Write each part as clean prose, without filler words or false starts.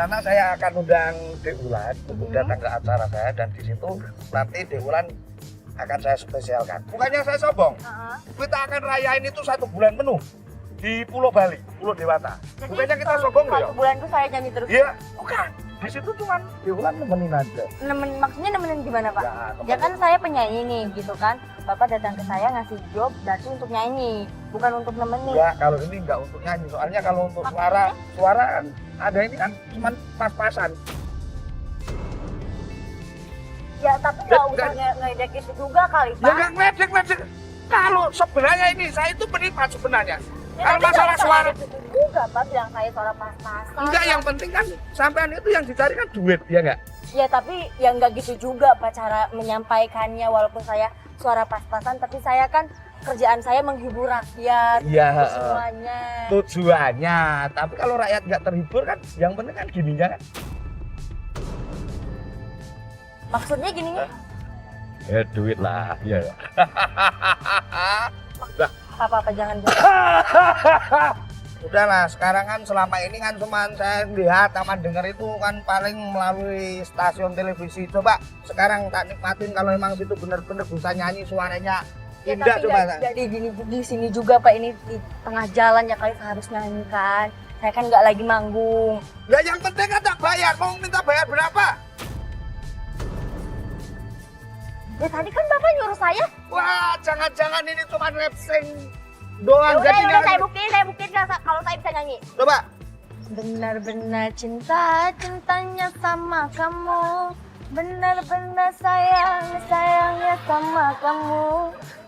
sana saya akan undang Dek Wulan untuk datang ke acara saya, dan di situ nanti Dek Wulan akan saya spesialkan. Bukannya saya sombong, kita akan rayain itu 1 bulan penuh di Pulau Bali, Pulau Dewata. Jadi, Bukannya kita sombong loh ya? 1 bulan itu saya nyanyi terus? Iya, bukan. Di situ cuma Dek Wulan nemenin aja. Maksudnya nemenin gimana Pak? Ya, Ya kan saya penyanyi nih gitu kan. Bapak datang ke saya ngasih job berarti untuk nyanyi, bukan untuk nemenin. Ya, kalau ini nggak untuk nyanyi, soalnya kalau untuk suara kan ada ini kan cuma pas-pasan. Ya tapi nggak usah ngedek itu juga kali Pak. Ya nggak ngedek. Kalau sebenarnya ini saya itu penikmat sebenarnya. Ya, Kalau tapi masalah nggak usah suara, ngedek itu juga Pak, bilang saya suara pas-pasan. enggak, yang penting kan sampean itu yang dicari kan duit, ya nggak? Ya tapi yang nggak gitu juga Pak cara menyampaikannya, walaupun saya suara pas-pasan tapi saya kan kerjaan saya menghibur rakyat. Iya, itu semuanya. tujuannya. Tapi kalau rakyat nggak terhibur kan, yang penting kan gininya kan. Maksudnya gini nih, Ya duit lah, iya. apa-apa jangan. Udahlah, sekarang kan selama ini kan cuma saya lihat sama dengar itu kan paling melalui stasiun televisi. Coba sekarang tak nikmatin kalau emang itu benar-benar bisa nyanyi, suaranya Ya, indah. tapi Coba nggak di sini juga Pak, ini di tengah jalan ya kali harus nyanyi kan. Saya kan nggak lagi manggung. ya yang penting kan tak bayar. Mau minta bayar berapa? Ya tadi kan Bapak nyuruh saya. Wah, jangan-jangan ini cuma repsing Ya doang. udah, Jadinya saya buktiin kalau saya bisa nyanyi. coba. Benar-benar cintanya sama kamu. Benar-benar sayangnya sama kamu.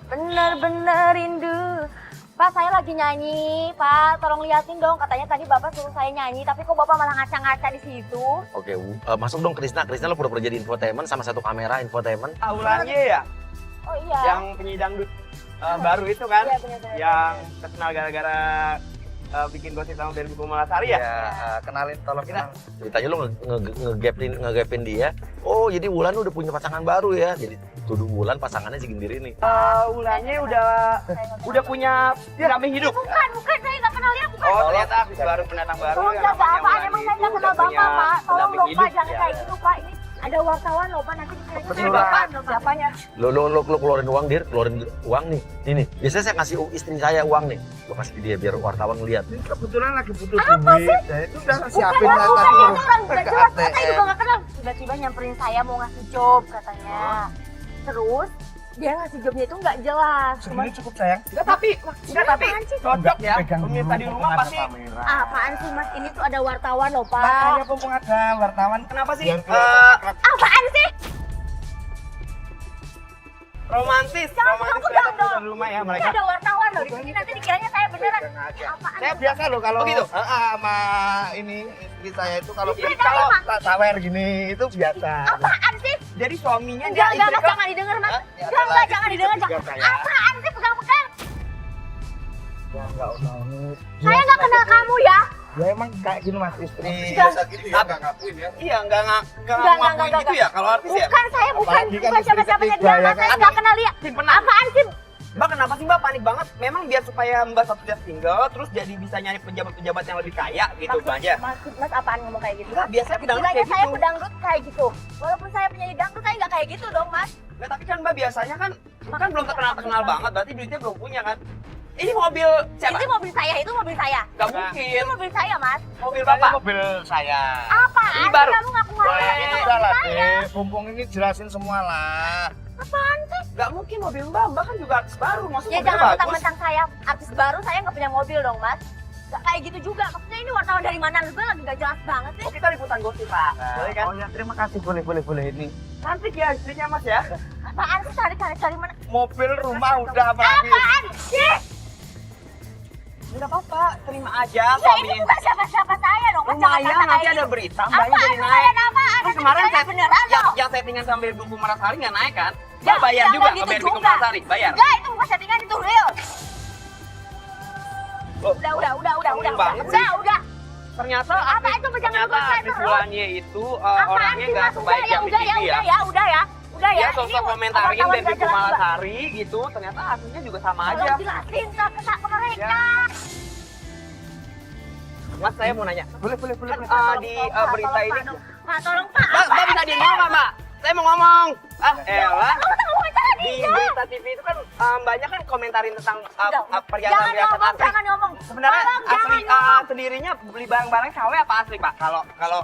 Benar-benar rindu. Pak, saya lagi nyanyi, Pak. Tolong liatin dong. Katanya tadi Bapak suruh saya nyanyi, tapi kok Bapak malah ngaca-ngaca di situ? Oke, masuk dong Krisna. Krisna lo pura-pura jadi infotainment sama satu kamera infotainment. Aulannya ya, Oh iya. yang penyanyi dangdut baru itu kan, Iya, benar-benar. yang terkenal gara-gara bikin gosip sama Berbi Kumalasari ya. Kenalin, tolong Kita- kenal. Ceritanya lo ngegapin dia. Oh, jadi Wulan udah punya pasangan baru ya. Jadi tuduh Wulan pasangannya si Gindir ini. Aulannya udah punya pendamping hidup. Bukan, saya nggak kenal dia, bukan. Oh, ternyata baru pendatang baru. Oh, yang enggak namanya apa-apaan, Aulan emang itu saya nggak udah kenal Bapak, punya Pak. Tolong pendamping dong, Pak, hidup. jangan Ya. kayak gitu, Pak. Ini ada wartawan loh, Pak. Nanti dikira Ini Bapak siapanya? Lo keluarin uang, Dir. Keluarin uang nih. Ini. Biasanya saya kasih istri saya uang nih. Lo kasih ke dia biar wartawan ngeliat. Ini kebetulan lagi butuh Apa duit. Ya, itu udah siapin Bukan, lah bukan, tadi itu baru orang nggak ke jelas, Pak. Saya ATM. juga nggak kenal. Tiba-tiba nyamperin saya mau ngasih job katanya. Terus dia ngasih jobnya itu nggak jelas. Cuma Segini cukup sayang. Enggak tapi apaan sih? cocok ya. Pegang Pemirsa dulu, di rumah mumpung ada pasti. kamera. Apaan sih Mas? Ini tuh ada wartawan loh, Pak. Makanya mumpung ada wartawan. Kenapa sih? Biar kelihatan akrab. Apaan sih? Romantis, Jangan romantis pegang kelihatan dong. di rumah ya Ini mereka. ada wartawan loh. Di sini nanti dikiranya saya beneran. Pegang aja. Apaan? Saya biasa loh kalau Oh, gitu? sama ini istri saya itu kalau Jadi kalau emang? tak sawer gini itu biasa. Apaan sih? Jadi suaminya Enggak, dia Mas, istri jangan didengar, Mas. Hah? Ya, Enggak, lagi jangan didengar. juga Jangan. saya. Apaan sih pegang-pegang? Ya enggak usah. Saya nggak kenal kamu ya. Ya emang kayak gini mas istri. Enggak. Biasa gitu ya enggak ngakuin ya. Iya, enggak Enggak, ngakuin enggak. gitu ya kalau artis ya. Bukan, saya bukan Apalagi kan istri siapa-siapanya ketiga, dia. ya Mas. Saya kan? nggak kenal dia. Simpenan. Apaan sih? Mbak kenapa sih Mbak panik banget? Memang biar supaya Mbak satu dia single, terus jadi bisa nyari pejabat-pejabat yang lebih kaya gitu Mbak aja. Maksud Mas apaan ngomong kayak gitu? Enggak, biasanya pedangdut Bilangnya kayak saya gitu. pedangdut kayak gitu. Walaupun saya penyanyi dangdut, saya nggak kayak gitu dong, Mas. Nggak, tapi kan Mbak biasanya kan belum terkenal banget, berarti duitnya belum punya kan. Ini mobil siapa? Itu mobil saya, itu mobil saya. Gak Itu mungkin. mobil saya, Mas. Mobil Ini Bapak. mobil saya. Apaan? Ini baru. Kamu ngaku-ngaku Wah, itu ini mobil udah lah saya. deh. Mumpung ini jelasin semua lah. Apaan sih? Gak mungkin mobil Mbak kan juga artis baru, maksudnya Ya mobilnya jangan bagus. mentang-mentang saya artis baru, saya nggak punya mobil dong, Mas. Gak kayak gitu juga. Maksudnya ini wartawan dari mana? Gue lagi gak jelas banget sih. Oh kita liputan gosip Pak, boleh kan? Oh ya terima kasih, boleh ini. Cantik ya istrinya Mas ya. Apaan sih? Cari mana? Mobil rumah udah apalagi. Apaan sih? Enggak apa-apa, terima aja Ya itu suaminya. bukan siapa-siapa saya dong, Mas. Jangan Lumayan kata nanti kayak ada gitu. berita, mbaknya Apaan? jadi naik. Lumayan apaan? Terus Nanti kemarin saya saya beneran dong. yang settingan sama Berbi Kumalasari nggak naik kan? Ya, Mbak bayar jangan juga gitu ke Berbi juga. Kumalasari, bayar. Enggak, itu bukan settingan, itu real. Loh, Udah. banget sih. Udah. Ternyata Apa itu pejangan ternyata saya artis terus? Wulannya itu Apaan orangnya sih, nggak Mas? sebaik yang di TV ya. Udah ya. Dia Ini sosok komentarin wartawan Berbi gak jelas, Mbak. Kumalasari gitu, ternyata aslinya juga sama aja. Tolong jelasin ke mereka. Mas saya mau nanya. Boleh. Kan di berita ini. Pak, tolong Pak. Mbak bisa diam dulu nggak, Mbak? Saya mau ngomong. Elah. Di berita TV itu kan banyak kan komentarin tentang perjalanan Jangan ngomong, asli. jangan ngomong. Sebenarnya Tolong, asli jangan ngomong. sendirinya beli barang-barang KW apa asli, Pak? Kalau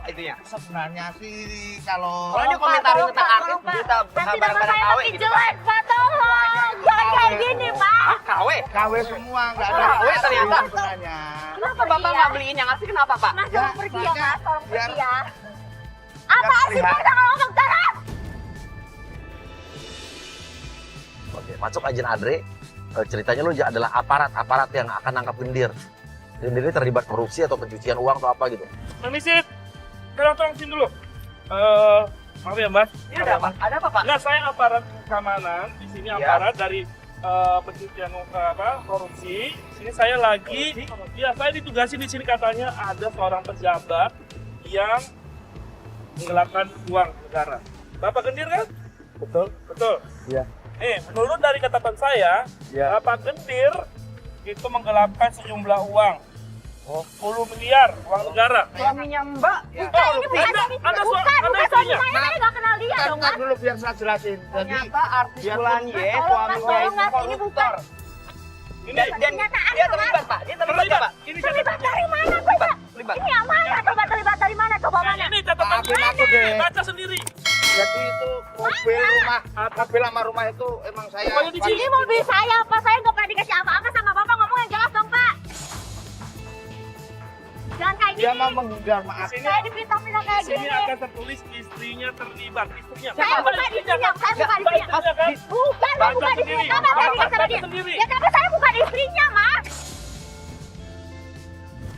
itunya. Sebenarnya sih kalau Kalau dia komentarin tentang artis tolong, Pak. berita Nanti nama barang-barang saya KW makin gitu. jelek, Pak, tolong. Jangan kayak gini, Pak. Ah, KW? KW semua nggak ada KW ternyata. sebenarnya. Kenapa Bapak nggak beliin yang asli? Kenapa, Pak? Mas, Ya, tolong pergi ya, makanya Mas. Tolong biar- pergi ya. Apa sih, Pak? Jangan ngomong sekarang. Oke, masuk ajen Andre. Ceritanya lu adalah aparat yang akan nangkap Gendir. Gendir ini terlibat korupsi atau pencucian uang atau apa gitu. Permisi, tolong sini dulu. Maaf ya Mas. Ini ada apa? Ada apa, Pak? Enggak, saya aparat keamanan. Di sini Ya. aparat dari pencucian korupsi. Sini saya lagi, ya saya ditugasi di sini katanya ada seorang pejabat yang menggelapkan uang negara. Bapak Gendir kan? Betul. Iya. Menurut dari catatan saya, Iya. Bapak Gendir itu menggelapkan sejumlah uang. 10 miliar uang negara. Suaminya Mbak. Ini bukan suami. Anda Bukan istrinya? suami saya. Saya nggak kenal dia dong, Kan Mas. dulu biar saya jelasin. Jadi Ternyata artis Biar- Bulan Y, Mas, suaminya tolong, itu Mas, ini koruptor. Ini Dan Kenyataan, dia Mas. terlibat, Pak. Dia terlibat, nggak, Pak. Ini Terlibat catatannya. dari mana, coba? Terlibat. Ini yang mana? Coba terlibat dari mana? Coba mana? Ini catatannya. Maafin aku deh. Baca sendiri. jadi itu mobil sama rumah itu emang saya. Pokoknya di sini. Ini mobil saya, Pak. Saya nggak pernah dikasih apa-apa sama Bapak. Ngomong yang jelas dong, Pak. Jangan kayak Dia gini. mau menghindar maaf. Di sini, Saya dipinta-pinta kayak di sini gini. akan tertulis istrinya terlibat. Istrinya. Saya bukan istrinya. Saya bukan Mbak istrinya. istrinya kan? Bukan, saya bukan istrinya. Kenapa saya dikasih sama Baca dia? sendiri. Ya, tapi saya bukan istrinya, Mas.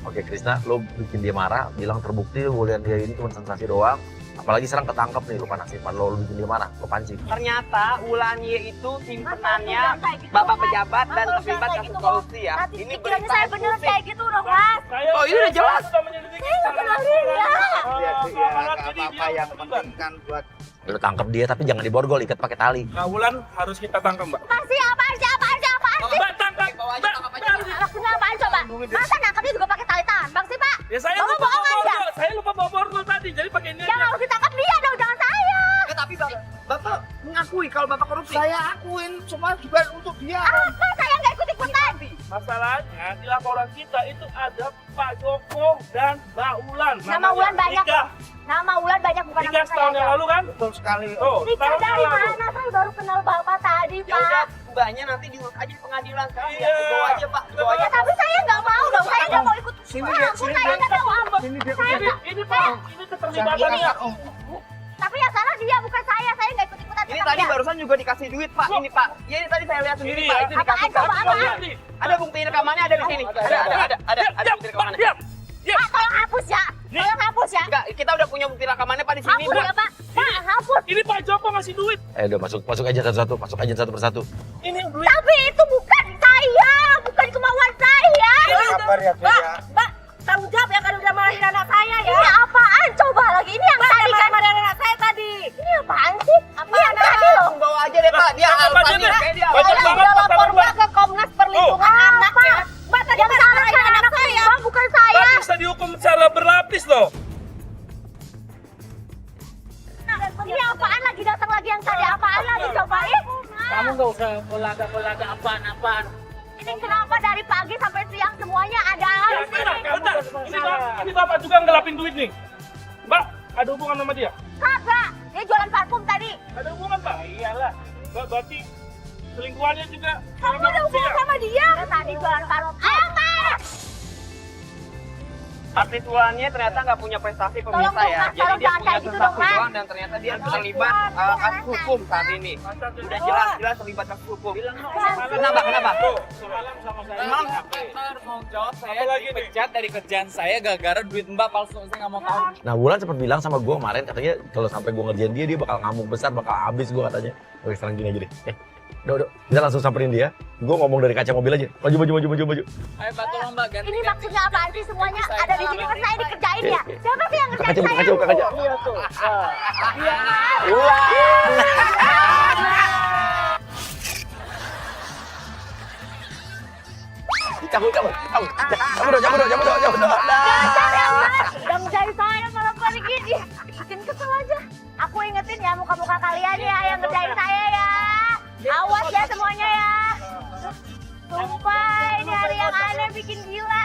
Oke, Krisna, lo bikin dia marah, bilang terbukti lo lihat dia ini cuma sensasi doang. Apalagi sekarang ketangkep nih, lo panasin lo bikin dia marah, lo pancing. Ternyata Wulan Y itu simpenannya Bapak pejabat dan terlibat kasus korupsi ya. Nanti Ini pikirannya berita saya bener eksklusif. kayak gitu dong, Mas. Oh, ini udah jelas. Sudah menyelidiki Saya nggak kenal dia. Ya, aparat, nggak jadi apa-apa dia yang terlibat. penting kan buat Lo tangkap dia tapi jangan diborgol, ikat pakai tali. Nah, Wulan harus kita tangkap, Mbak. Pasti apaan sih? Mbak, tangkap. Bawa aja, Mbak, tangkap aja. Mbak. Maksudnya apaan coba? Masa nangkapnya juga pakai tali tambang sih, Pak? Ya saya Bapak lupa bohong bawa aja. borgol. Saya lupa bawa borgol tadi, jadi pakai ini Yang aja. harus ditangkap dia dong, jangan saya. Ya, tapi Bapak mengakui kalau Bapak korupsi. saya akuin cuma juga untuk dia. Apa saya nggak ikut-ikutan? Masalahnya di laporan kita itu ada Pak Joko dan Mbak Wulan. Nama Namanya Wulan banyak Nikah. Nama Wulan banyak bukan nama 3 saya. tahun yang aja. lalu kan? Betul sekali. Tuh, Nikah tahun yang dari lalu. mana? Saya baru kenal Bapak tadi, Ya udah, Pak. mbaknya nanti diurus aja di pengadilan sekarang. Iya. Ya, bawa aja, Pak. Bawa Ya, aja. tapi saya nggak mau dong. Saya nggak mau ikut. Sini Wah, dia, aku sini saya dia. nggak mau. Ini dia. Saya nggak. Ini Pak, ini keterlibatannya. Tapi yang salah dia bukan saya. Saya nggak ikut-ikutan. Ini sama tadi dia. barusan juga dikasih duit, Pak. Ini, Pak. Ya, ini tadi saya lihat sendiri, Ini Pak. ya. Itu Apaan, dikasih coba, Pak. apaan? Ada bukti rekamannya ada di sini. Ada bukti rekamannya. Diam. Pak, tolong hapus ya. Nih. Tolong hapus ya. Enggak, kita udah punya bukti rekamannya, Pak, di sini. Hapus ya, Pak. Pak, hapus. Ini Pak Joko ngasih duit. Udah masuk aja satu-satu, masuk aja satu persatu. Ini yang duit. Tapi itu bukan saya. Bukan kemauan saya. Kabar ya, Bel, ya. Mbak, tanggung jawab ya kalau udah marahin anak saya ya. Ini apaan? Coba lagi. Ini yang tadi kan. Marahin anak saya tadi. Ini apaan sih? Ini yang tadi loh. Bawa aja deh, Pak. Dia Apa alasannya dia? kayak dia. Banyak Saya banget udah masalah, lapor Mbak. ke Komnas Perlindungan Anak ya. Mbak tadi yang salah kan anak saya. Mbak, bukan saya. Mbak bisa dihukum secara berlapis loh. Ini apaan lagi datang lagi yang tadi apaan lagi cobain? Kamu nggak usah kolaga apaan-apaan. Ini kenapa dari pagi sampai siang semuanya ada Ya, di sini? bentar. Ini Bapak juga ngelapin duit nih. Mbak, ada hubungan sama dia? Kagak, dia jualan parfum tadi. Ada hubungan, Pak? Iyalah. Mbak, berarti selingkuhannya juga. Kamu ada hubungan sama dia? Dia tadi jualan parfum. Ayo, Mas! Artis Wulannya ternyata nggak punya prestasi Tolong pemirsa dong, ya. Mas, Jadi tolong dia jangan punya kayak gitu sensasi dong, Mas. doang dan ternyata dia terlibat kasus hukum saat ini. Udah jelas terlibat kasus hukum. Kenapa? Tuh, semalam sama saya. Semalam. Mau jawab saya Apa lagi nih? dipecat dari kerjaan saya gara-gara duit Mbak palsu. Saya nggak mau tahu. Nah, Wulan sempat bilang sama gue kemarin, katanya kalau sampai gue ngerjain dia bakal ngamuk besar, bakal habis gue katanya. Oke, sekarang gini aja deh. Udah. Kita langsung samperin dia. Gue ngomong dari kaca mobil aja. Maju. Ayo Mbak, tolong Mbak ganti. Ini maksudnya apaan sih semuanya ada di sini? Masa saya dikerjain ya? Siapa sih yang Buka ngerjain kaca, saya? buka kaca. Iya tuh. Cabut. Yang dari saya malah balikin. Ih, bikin kesel aja. Aku ingetin ya muka-muka kalian ya yang ngerjain saya ya. Awas ya semuanya ya. Sumpah ini hari yang aneh bikin gila.